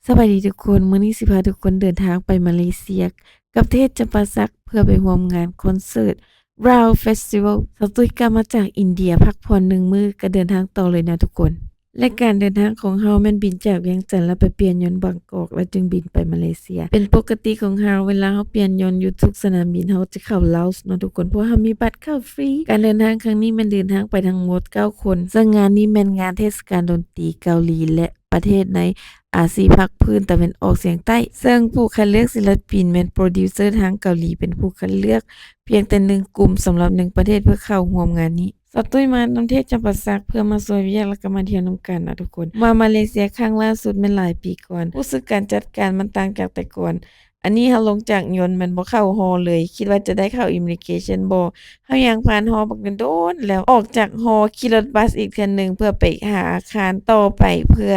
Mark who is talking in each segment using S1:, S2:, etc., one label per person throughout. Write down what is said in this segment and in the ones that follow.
S1: สวัสดีทุกคนมื้อนี้สิพาทุกคนเดินทางไปมาเลเซียกับเทศจำปาสักเพื่อไปร่วมงานคอนเสิร์ต RAW Festival สาวตุ้ยก็มาจากอินเดียพักผ่อน1มื้อก็เดินทางต่อเลยนะทุกคนและการเดินทางของเราแม่นบินจากเวียงจันทน์แล้วไปเปลี่ยนยนต์บางกอกแล้วจึงบินไปมาเลเซียเป็นปกติของเราเวลาเราเปลี่ยนยนต์อยู่ทุกสนามบินเราจะเข้า Lounge เนาะทุกคนเพราะว่าเรามีบัตรเข้าฟรีการเดินทางครั้งนี้แม่นเดินทางไปทั้งหมด9คนซึ่งงานนี้แม่นงานเทศกาลดนตรีเกาหลีและประเทศในอาซีภาคพื้นตะวันออกเฉียงใต้ซึ่งผู้คัดเลือกศิลปินแม่นโปรดิวเซอร์ทางเกาหลีเป็นผู้คัดเลือกเพียงแต่1กลุ่มสำหรับ1ประเทศเพื่อเข้าร่วมงานนี้สาวตุ้ยมานำเทศจำปาสักเพื่อมาซอยเวียกแล้วก็มาเที่ยวนำกันนะทุกคนมาเลเซียครั้งล่าสุดแม่นหลายปีก่อนรู้สึกการจัดการมันต่างจากแต่ก่อนอันนี้เราลงจากยนต์มันบ่เข้าฮอลเลยคิดว่าจะได้เข้า Immigration บ่เฮาย่างผ่านฮอบักโดนแล้วออกจากฮอขี่รถบัสอีกเทื่อหนึ่งเพื่อไปหาอาคารต่อไปเพื่อ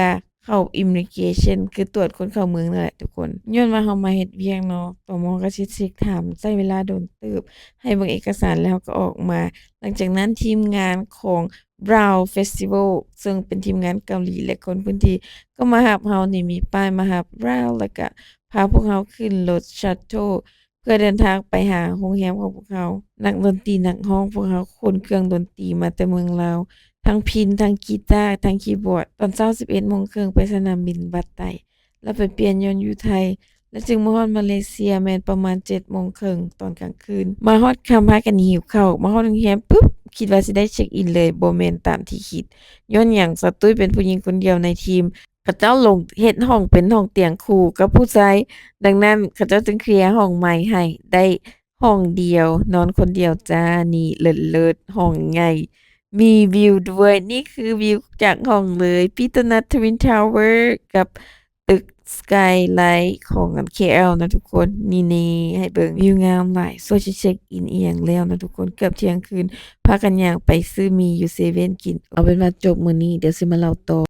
S1: เข้า Immigration คือตรวจคนเข้าเมืองนั่นแหละทุกคนย้อนว่าเรามาเฮ็ดเวียกเนาะตมก็สิเช็กถามใช้เวลาโดนเติบให้เบิ่งเอกสารแล้วก็ออกมาหลังจากนั้นทีมงานของ RAW Festival ซึ่งเป็นทีมงานเกาหลีและคนพื้นที่ก็มารับเรานี่มีป้ายมารับ RAW แล้วก็พาพวกเราขึ้นรถ Shuttle เพื่อเดินทางไปหาโรงแรมของพวกเขานักดนตรีนักร้องพวกเขาขนเครื่องดนตรีมาแต่เมืองลาวทั้งพิณทั้งกีตาร์ทั้งคีย์บอร์ดตอนเช้า 11:30 ไปสนามบินบัดไตแล้วไปเปลี่ยนยนต์อยู่ไทยแล้วจึงมาฮอดมาเลเซียแม่นประมาณ 7:30 ตอนกลางคืนมาฮอดค่ำพากันหิวข้าวมาฮอดโรงแรมปึ๊บคิดว่าสิได้เช็กอินเลยบ่แม่นตามที่คิดย้อนหยังสาวตุ้ยเป็นผู้หญิงคนเดียวในทีมเขาเจ้าลงเฮ็ดห้องเป็นห้องเตียงคู่กับผู้ชายดังนั้นเขาเจ้าจึงเคลียร์ห้องใหม่ให้ได้ห้องเดียวนอนคนเดียวจ้านี่เลิศๆห้องใหญ่มีวิวด้วยนี่คือวิวจากห้องเลยพีตนัททวินทาวเวอร์กับตึกสกายไลท์ของKL นะทุกคนนี่ๆให้เบิ่งวิวงามหลายสวยสิเช็กอินอิหยังแล้วนะทุกคนเกือบเที่ยงคืนพากันย่างไปซื้อหมี่อยู่เซเว่นกินเอาเป็นว่าจบมื้อนี้เดี๋ยวสิมาเล่าต่อ